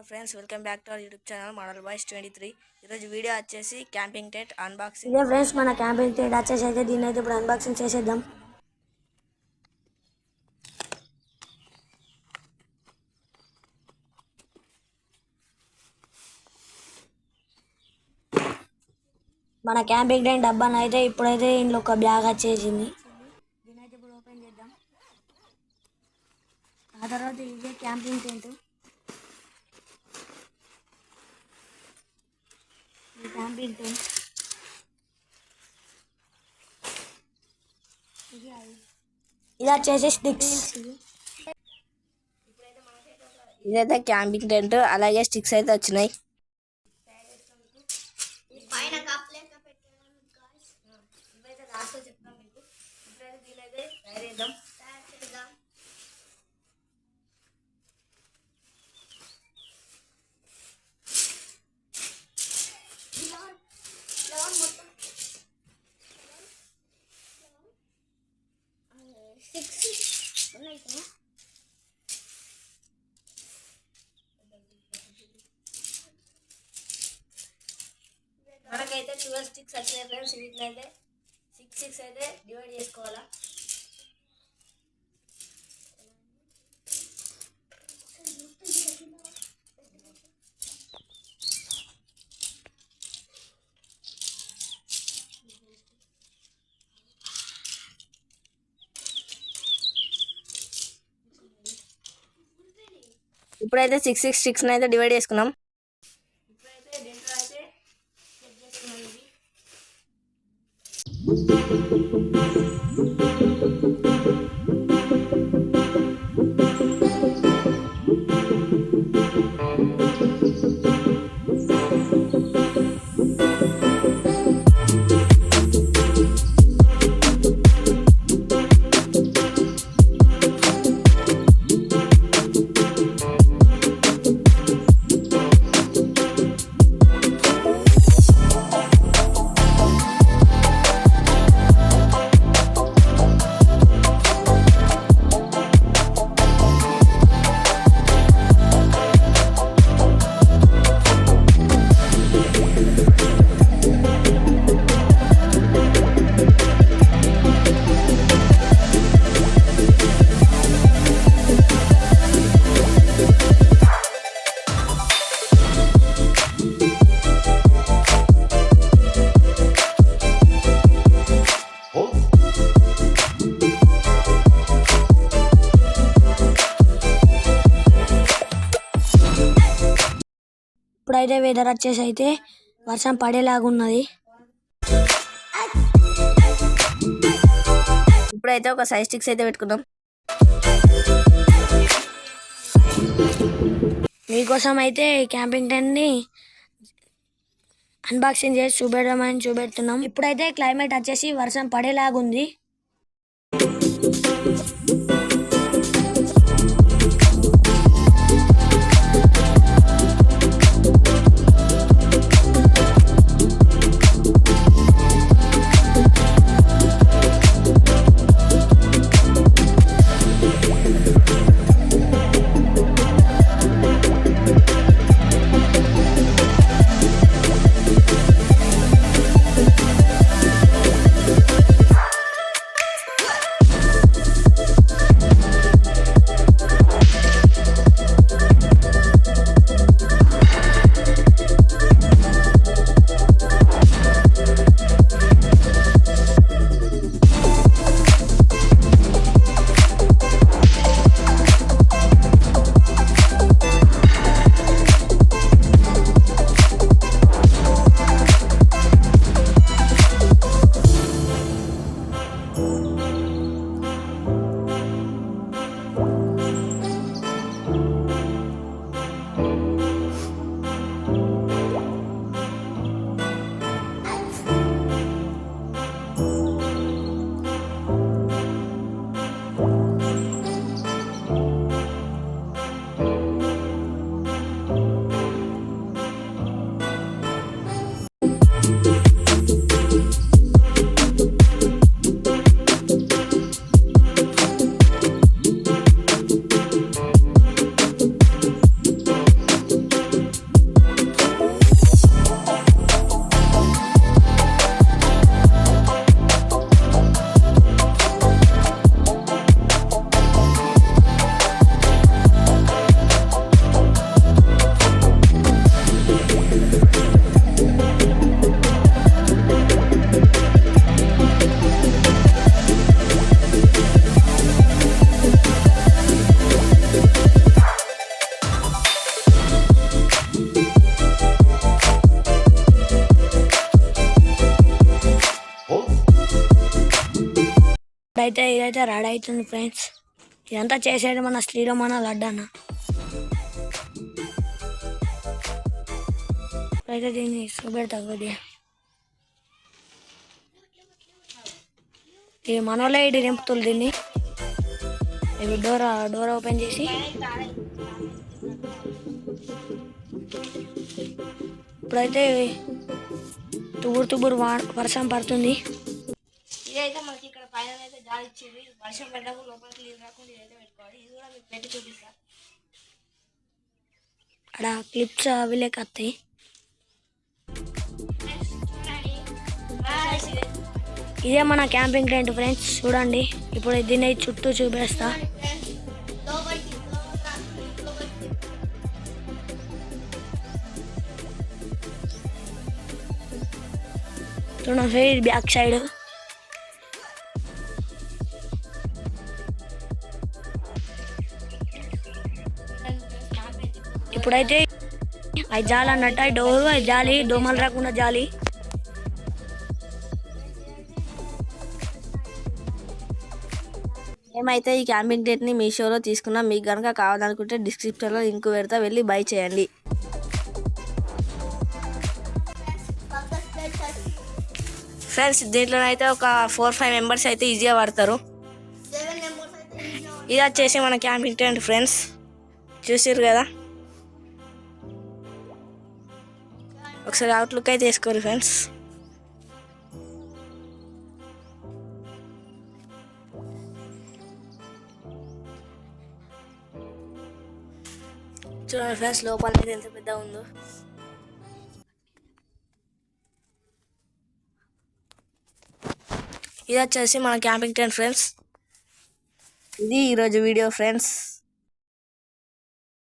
Friends welcome back to our YouTube channel model boys 23. ఈరోజు video వచ్చేసి camping tent unboxing. ఇదే friends మన camping tent వచ్చేసి అయితే దీన్ని అయితే ఇప్పుడు అన్బాక్సింగ్ చేసేద్దాం. మన క్యాంపింగ్ టెంట్ డబ్బాను అయితే ఇప్పుడైతే ఇంట్లో ఒక బ్యాగ్ వచ్చేసింది. దీన్ని అయితే ఇప్పుడు ఓపెన్ చేద్దాం. ఆ తర్వాత ఇదే క్యాంపింగ్ టెంట్. క్యాంపింగ్ టెంట్ ఇది వచ్చేసి స్టిక్స్. ఇదైతే క్యాంపింగ్ టెంట్, అలాగే స్టిక్స్ అయితే వచ్చినాయి. మనకైతే 12 స్టిక్స్ వచ్చినాయి ఫ్రెండ్స్. వీటిని అయితే 6 అయితే డివైడ్ చేసుకోవాలా. ఇప్పుడైతే 6 స్టిక్స్ అయితే డివైడ్ చేసుకున్నాం. ఇప్పుడైతే దీంట్లో అయితే సెట్ చేసుకున్నాం. ఇప్పుడైతే వెదర్ వచ్చేసి అయితే వర్షం పడేలాగున్నది. ఇప్పుడైతే ఒక 5 స్టిక్స్ అయితే పెట్టుకున్నాం. మీకోసం అయితే క్యాంపింగ్ టెంట్ని అన్బాక్సింగ్ చేసి చూపెడుతున్నాం. ఇప్పుడైతే క్లైమేట్ వచ్చేసి వర్షం పడేలాగుంది. ఇప్పుడైతే ఇదైతే రెడీ అవుతుంది ఫ్రెండ్స్. ఇదంతా చేసేది మన శ్రీరామన్న లడ్డన్న. ఇప్పుడైతే దీన్ని చూపెడతా కొద్దిగా. ఇది మనోళ్ళే ఇటు నింపుతుంది దీన్ని. ఇప్పుడు డోర్ ఓపెన్ చేసి ఇప్పుడైతే తుబురు వర్షం పడుతుంది. ఇదైతే మనకి ఇక్కడ పైన అయితే గాలి ఇచ్చింది. వర్షం పడ్డప్పుడు లోపలికి నీళ్ళు రాకుండా ఇదైతే పెట్టుకోవాలి. ఇది కూడా మీకు పెట్టి చూపిస్తా. అక్కడ క్లిప్స్ అవి లేక వస్తాయి. ఇదే మన క్యాంపింగ్ టెంట్ ఫ్రెండ్స్, చూడండి. ఇప్పుడు దీన్ని చుట్టూ చూపిస్తా. చూడండి బ్యాక్ సైడ్. ఇప్పుడైతే అవి జాలి అన్నట్టు డోరు, అవి జాలి, దోమలు రాకుండా జాలి. మేమైతే ఈ క్యాంపింగ్ టెంట్ని మీషోలో తీసుకున్నాం. మీకు కనుక కావాలనుకుంటే డిస్క్రిప్షన్లో లింక్ పెడతా, వెళ్ళి బై చేయండి. ఫ్రెండ్స్ దీంట్లో అయితే ఒక 4-5 మెంబర్స్ అయితే ఈజీగా పడతారు. ఇది వచ్చేసి మన క్యాంపింగ్ టెంట్ ఫ్రెండ్స్, చూసారు కదా. ఒకసారి అవుట్లుక్ అయితే వేసుకోరు ఫ్రెండ్స్. చూడండి ఫ్రెండ్స్ లోపల అయితే ఎంత పెద్దగా ఉందో. ఇది వచ్చేసి మన క్యాంపింగ్ టెంట్ ఫ్రెండ్స్. ఇది ఈరోజు వీడియో ఫ్రెండ్స్.